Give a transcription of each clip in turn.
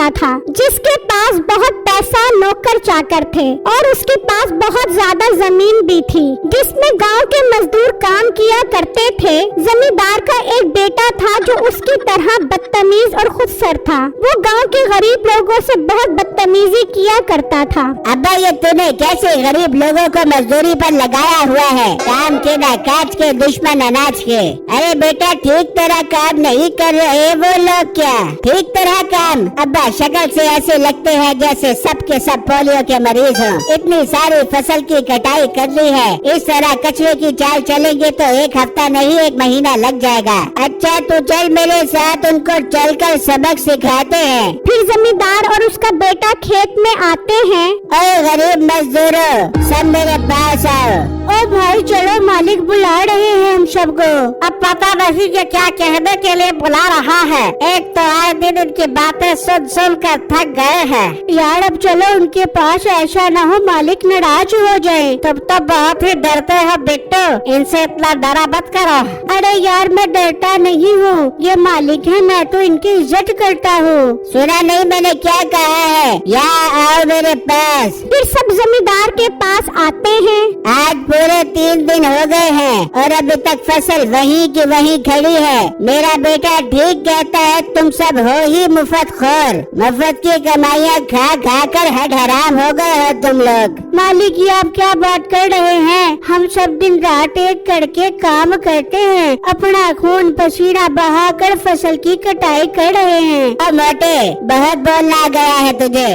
रहता था, जिसके पास बहुत पैसा, नौकर चाकर थे और उसके पास बहुत ज्यादा जमीन भी थी, जिसमें गांव के मजदूर काम किया करते थे। जमींदार का एक बेटा था जो उसकी तरह बदतमीज और खुदसर था। वो गांव के गरीब लोगों से बहुत बदतमीजी किया करता था। अब्बा, ये तूने कैसे गरीब लोगों को मजदूरी पर लगाया हुआ है? काम के ना काज के, दुश्मन अनाज के। अरे बेटा, ठीक तरह काम नहीं कर रहे वो लोग क्या? ठीक तरह काम? अब्बा, शक्ल से ऐसे लगते हैं जैसे सब के सब पोलियो के मरीज हों। इतनी सारी फसल की कटाई कर ली है, इस तरह कचरे की चाल चलेंगे तो एक हफ्ता नहीं 1 महीना लग जाएगा। अच्छा, तू चल मेरे साथ, उनको चलकर सबक सिखाते हैं। फिर जमींदार और उसका बेटा खेत में आते हैं। ओए गरीब मजदूरों, सब मेरे पास आओ। ओ भाई चलो, मालिक बुला रहे हैं हम सबको। अब पता नहीं कि क्या कहने के लिए बुला रहा है। एक तो आए दिन उनकी बातें सुन कर थक गए हैं। यार अब चलो उनके पास, ऐसा ना हो मालिक नाराज हो जाए। तब तो बहुत ही डरते हो बिट्टू, इनसे इतना डरा मत करो। अरे यार, मैं डरता नहीं हूँ, ये मालिक है, मैं तो इनकी इज्जत करता हूँ। सुना नहीं मैंने क्या कहा है? यहाँ आओ मेरे पास। फिर सब जमींदार के पास आते हैं। आज पूरे 3 दिन हो गए हैं और अभी तक फसल वहीं की वहीं खड़ी है। मेरा बेटा ठीक कहता है, तुम सब हो ही मुफ्त खोर। मुफ्त की कमाइयाँ खा खा कर हड हराम हो गए हो तुम लोग। मालिक, ये आप क्या बात कर रहे हैं? हम सब दिन रात एक करके काम करते हैं, अपना खून पसीना बहाकर फसल की कटाई कर रहे हैं। अब मोटे, बहुत बोलना गया है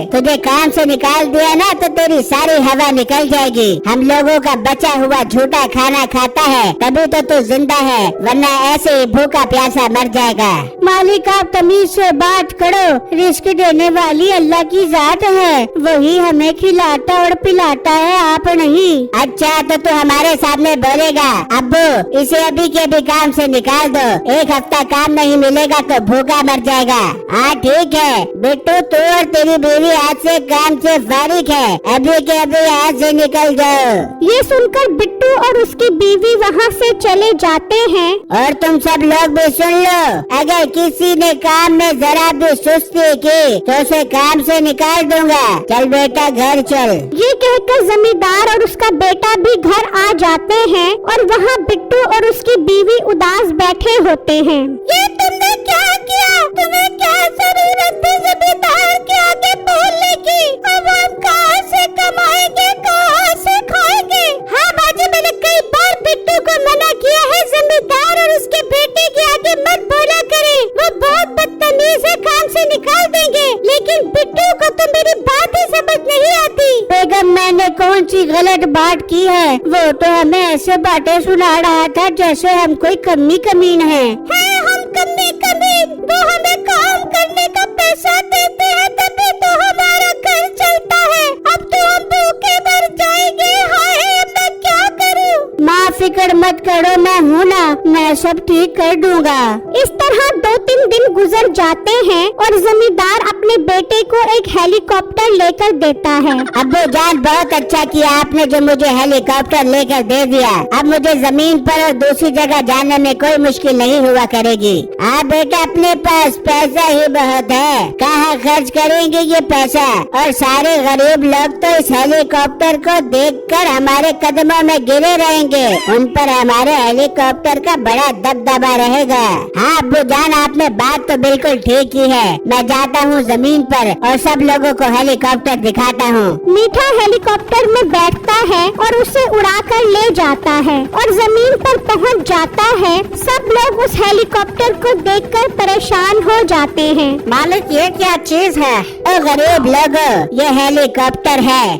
तुझे काम से निकाल दिया ना तो तेरी सारी हवा निकल जाएगी। हम लोगों का बचा हुआ झूठा खाना खाता है तभी तो तू जिंदा है, वरना ऐसे ही भूखा प्यासा मर जाएगा। मालिक, आप तमीज से बात करो। रिस्क देने वाली अल्लाह की जात है, वही हमें खिलाता और पिलाता है, आप नहीं। अच्छा, तो तू हमारे सामने बोलेगा? अब्बू, इसे अभी के भी काम से निकाल दो, 1 हफ्ता काम नहीं मिलेगा तो भूखा मर जाएगा। हाँ ठीक है बिट्टू, तू और तेरी बीवी आज से काम से फारिग है, अभी के अभी यहाँ से निकल जाओ। ये सुनकर बिट्टू और उसकी बीवी वहाँ से चले जाते हैं। और तुम सब लोग भी सुन लो, अगर किसी ने काम में जरा भी सुस्ती की तो उसे काम से निकाल दूंगा। चल बेटा घर चल। ये कहकर जमींदार और उसका बेटा भी घर आ जाते हैं और वहाँ बिट्टू और उसकी बीवी उदास बैठे होते हैं। ये तुमने क्या किया? तुम्हें क्या जरूरत थी जमींदार के आगे बोलने की? अब हम कहाँ से कमाएंगे, कहाँ से खाएंगे? हाँ बाजी, मैंने कई बार बिट्टू को मना किया है, जमींदार और उसके बेटे के आगे मत बोला करे, वो बहुत बदतमीज है, काम से निकाल देंगे। लेकिन बिट्टू को तो मेरी बात ही समझ नहीं आती। बेगम, मैंने कौन सी गलत बात की है? वो तो हमें ऐसे बातें सुना रहा था जैसे हम कोई कमीन है। हम कमीन, वो हमें काम करने का पैसा देते हैं तभी तो हमारा घर चलता है। अब तो हम भूखे मर जाएंगे। हाय, मैं क्या करूं? माँ फिक्र मत करो, मैं हूँ ना, मैं सब ठीक कर दूंगा। इस तरह 2-3 दिन गुजर जाते हैं और जमींदार अपने बेटे को एक हेलीकॉप्टर लेकर देता है। अब्बू जान, बहुत अच्छा किया आपने जो मुझे हेलीकॉप्टर लेकर दे दिया। अब मुझे जमीन पर और दूसरी जगह जाने में कोई मुश्किल नहीं हुआ करेगी। हाँ बेटा, अपने पास पैसा ही बहुत है, कहाँ खर्च करेंगे ये पैसा? और सारे गरीब लोग तो इस हेलीकॉप्टर को देखकर हमारे कदमों में गिरे रहेंगे, उन पर हमारे हेलीकॉप्टर का बड़ा दबदबा रहेगा। हाँ अब्बू जान, आपने बात तो बिल्कुल ठीक की है। मैं जाता हूँ जमीन पर और सब लोगों को हेलीकॉप्टर दिखाता हूँ। मीठा हेलीकॉप्टर में बैठता है और उसे उड़ाकर ले जाता है और जमीन पर पहुँच जाता है। सब लोग उस हेलीकॉप्टर को देखकर परेशान हो जाते हैं। मालिक, ये क्या चीज है? ओ गरीब लोगों, ये हेलीकॉप्टर है।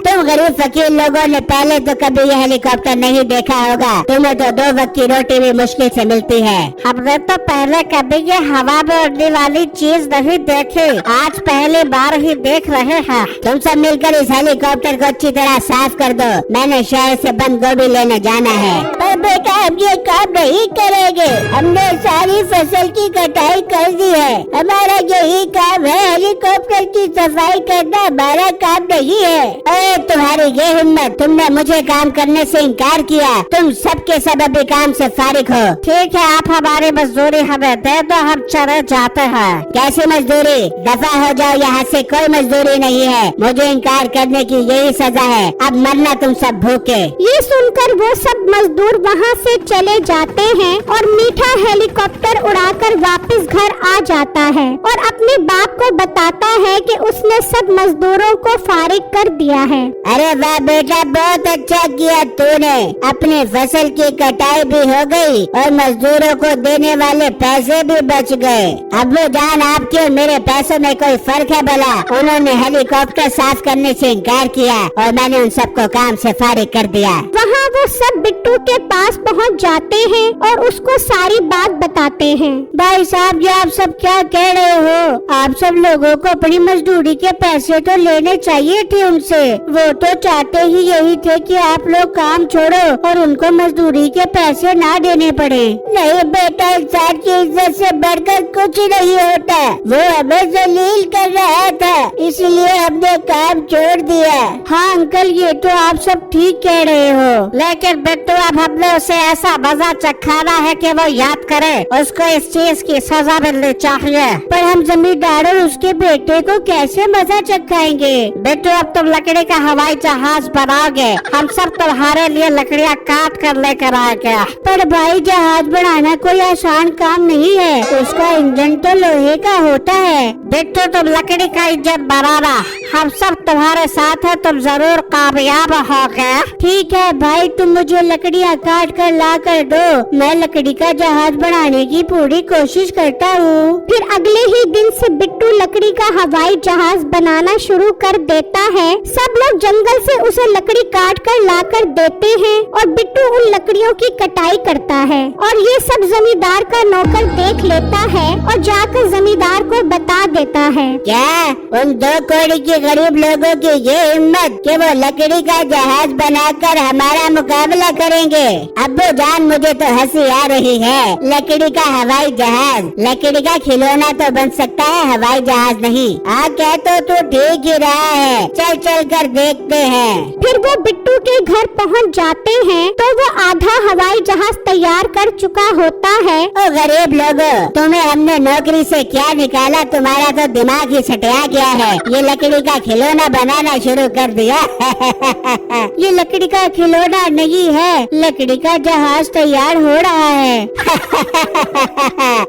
तुम गरीब फकीर लोगों ने पहले तो कभी ये हेलीकॉप्टर नहीं देखा होगा, तुम्हें तो 2 वक्त की रोटी भी मुश्किल से मिलती है। हमने तो पहले कभी ये हवा में उड़ने वाली चीज नहीं देखी, आज पहली बार ही देख रहे हैं। तुम सब मिलकर इस हेलीकॉप्टर को अच्छी तरह साफ कर दो, मैंने शहर से बंद गोभी लेने जाना है। पर बेटा, हम ये काम नहीं करेंगे, हमने सारी फसल की कटाई कर दी है, हमारा यही काम है, हेलीकॉप्टर की सफाई करना हमारा काम नहीं है। अरे तुम्हारी ये हिम्मत, तुमने मुझे काम करने से इनकार किया, तुम सबके सब अभी काम से फारिग हो। ठीक है, आप हमारी मजदूरी हमें दे दो, हम चले जाते हैं। कैसी मजदूरी? दफा हो जाओ यहाँ से, कोई मजदूरी नहीं है। मुझे इनकार करने की यही सजा है, अब मरना तुम सब भूखे। ये सुनकर वो सब मजदूर वहाँ से चले जाते हैं और मीठा हेलीकॉप्टर उड़ाकर वापस घर आ जाता है और अपने बाप को बताता है कि उसने सब मजदूरों को फारिग कर दिया है। अरे वाह बेटा, बहुत अच्छा किया तूने। अपनी फसल की कटाई भी हो गई और मजदूरों को देने वाले पैसे भी बच गए। अब्बू जान, आपके और मेरे पैसों में कोई फर्क है भला? उन्होंने हेलीकॉप्टर साफ करने से इनकार किया और मैंने उन सबको काम से फारिग कर दिया। वहाँ वो सब बिट्टू के पास पहुँच जाते हैं और उसको सारी बात बताते हैं। भाई साहब, ये आप सब क्या कह रहे हो? आप सब लोगों को अपनी मजदूरी के पैसे तो लेने चाहिए थे उनसे। वो तो चाहते ही यही थे कि आप लोग काम छोड़ो और उनको मजदूरी के पैसे ना देने पड़े। नहीं बेटा, इंसान की इज्जत से बढ़कर कुछ नहीं होता। वो हमें जलील कर रहा था, इसलिए हमने काम छोड़ दिया। हाँ अंकल, ये तो आप सब ठीक कह रहे हो, लेकिन बिट्टू अब हमने उसे ऐसा मजा चखाना है कि वो याद करे। उसको इस चीज की सजा मिलनी चाहिए। पर हम जमींदार और उसके बेटे को कैसे मजा चखाएंगे? बिट्टू, अब तुम लकड़ी का हवाई जहाज बनाओगे, हम सब तुम्हारे लिए लकड़ियाँ काट कर लेकर आएंगे। पर भाई, जहाज बनाना कोई आसान काम नहीं है, उसका इंजन तो लोहे का होता है। बिट्टू, तुम लकड़ी का इंजन बनाना, हम सब तुम्हारे साथ है, तुम जरूर कामयाब होगे। ठीक है भाई, तुम मुझे लकड़ियाँ काट कर ला कर दो, मैं लकड़ी का जहाज बनाने की पूरी कोशिश करता हूँ। फिर अगले ही दिन से बिट्टू लकड़ी का हवाई जहाज बनाना शुरू कर देता है। सब लोग जंगल से उसे लकड़ी काट कर ला कर देते हैं और बिट्टू उन लकड़ियों की कटाई करता है और ये सब जमींदार का नौकर देख लेता है और जाकर जमींदार को बता देता है। क्या उन 2 कौड़ी के गरीब लोगों की ये हिम्मत कि वो लकड़ी का जहाज बनाकर हमारा मुकाबला करेंगे? अब्बू जान, मुझे तो हंसी आ रही है। लकड़ी का हवाई जहाज, लकड़ी का खिलौना तो बन सकता है, हवाई जहाज नहीं। क्या तो तू ठीक ही रहा है, चल चल कर देखते हैं। फिर वो बिट्टू के घर पहुंच जाते हैं तो वो आधा हवाई जहाज तैयार कर चुका होता है। ओ गरीब लोगों, तुम्हें हमने नौकरी से क्या निकाला? तुम्हारा तो दिमाग ही सटिया गया है। ये लकड़ी का खिलौना बनाना शुरू कर दिया। ये लकड़ी का खिलौना नहीं है, लकड़ी का जहाज तैयार हो रहा है।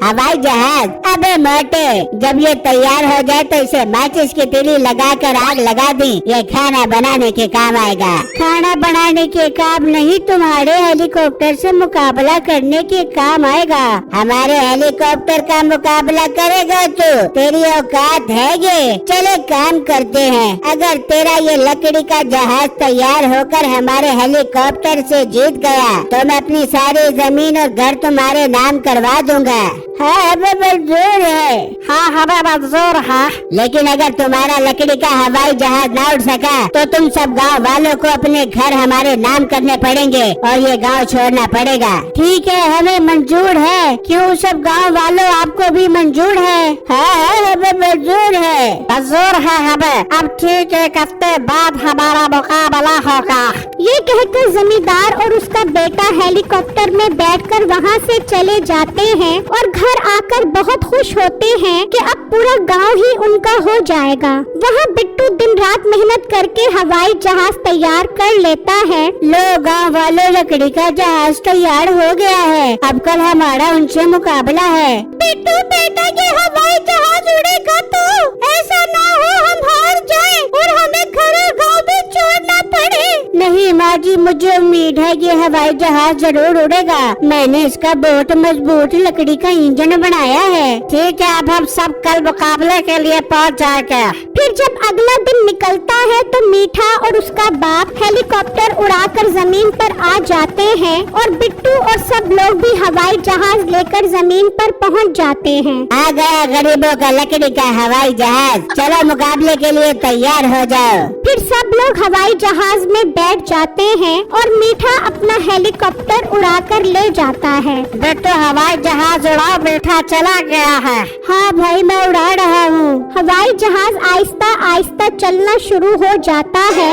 हवाई जहाज? अबे मोटे, जब ये तैयार हो जाए तो इसे माचिस की तीली लगाकर आग लगा दी, ये खाना बनाने के काम आएगा। खाना बनाने के काम नहीं, तुम्हारे हेलीकॉप्टर से मुकाबला करने के काम आएगा। हमारे हेलीकॉप्टर का मुकाबला करेगा तू? तेरी औकात है ये? चले काम करते हैं, अगर तेरा ये लकड़ी का जहाज तैयार होकर हमारे हेलीकॉप्टर से जीत गया तो मैं अपनी सारी जमीन और घर तुम्हारे नाम करवा दूंगा। हाँ हमें मंजूर है। हाँ हमें मंजूर है, लेकिन अगर तुम्हारा लकड़ी का हवाई जहाज ना उड़ सका तो तुम सब गांव वालों को अपने घर हमारे नाम करने पड़ेंगे और ये गांव छोड़ना पड़ेगा। ठीक है, हमें मंजूर है। क्यों सब गांव वालों, आपको भी मंजूर है? हाँ हमें मंजूर है। मंजूर है हमें। अब ठीक है, 1 हफ्ते बाद हमारा मुकाबला होगा। ये कहकर जमींदार और उसका बेटा हेलीकॉप्टर में बैठकर वहाँ से चले जाते हैं और घर आकर बहुत खुश होते हैं कि अब पूरा गांव ही उनका हो जाएगा। वहाँ बिट्टू दिन रात मेहनत करके हवाई जहाज तैयार कर लेता है। लो गांव वालों, लकड़ी का जहाज तैयार हो गया है, अब कल हमारा उनसे मुकाबला है। बिट्टू बेटा, ये हवाई जहाज उड़ेगा तो ऐसा ना हो हम हार जाएं और हमें घर और गाँव भी छोड़ना पड़े। नहीं माँ जी, मुझे उम्मीद है ये हवाई जहाज जरूर उड़ेगा। मैंने इसका बहुत मजबूत लकड़ी का इंजन बनाया है। ठीक है, अब हम सब कल मुकाबले के लिए पहुँच जाएंगे। फिर जब अगला दिन निकलता है तो मीठा और उसका बाप हेलीकॉप्टर उड़ाकर जमीन पर आ जाते हैं और बिट्टू और सब लोग भी हवाई जहाज लेकर जमीन पर पहुंच जाते हैं। आ गया गरीबों का लकड़ी का हवाई जहाज, चलो मुकाबले के लिए तैयार हो जाओ। फिर सब लोग हवाई जहाज में बैठ जाते हैं और मीठा अपना हेलीकॉप्टर उड़ाकर ले जाता है। बिट्टू हवाई जहाज उड़ाओ, मीठा चला गया है। हाँ भाई, मैं उड़ा रहा हूँ। हवाई जहाज आहिस्ता आहिस्ता आहिस्ता चलना शुरू हो जाता है।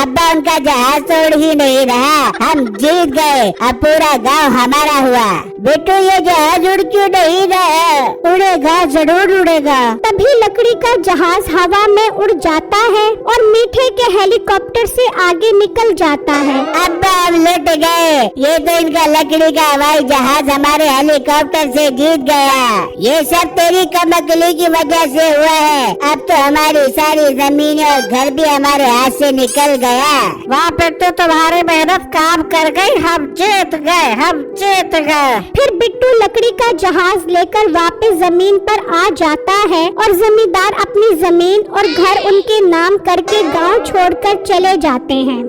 अब्बा उनका जहाज तो उड़ ही नहीं रहा, हम जीत गए, अब पूरा गांव हमारा हुआ। बेटू ये जहाज उड़ क्यों नहीं रहा? उड़ेगा, जरूर उड़ेगा। तभी लकड़ी का जहाज हवा में उड़ जाता है और मीठे के हेलीकॉप्टर से आगे निकल जाता है। अब्बा हम लुट गए, ये तो इनका लकड़ी का हवाई जहाज हमारे हेलीकॉप्टर से जीत गया। ये सब तेरी कमकली की वजह से हुआ है। अब तो हमारी सारी जमीनें और घर भी हमारे हाथ से निकल गया। वहाँ पे तो तुम्हारी मेहनत काम कर गई, हम जीत गए, हम जीत गए। फिर बिट्टू लकड़ी का जहाज लेकर वापस जमीन पर आ जाता है और जमींदार अपनी जमीन और घर उनके नाम करके गांव छोड़कर चले जाते हैं।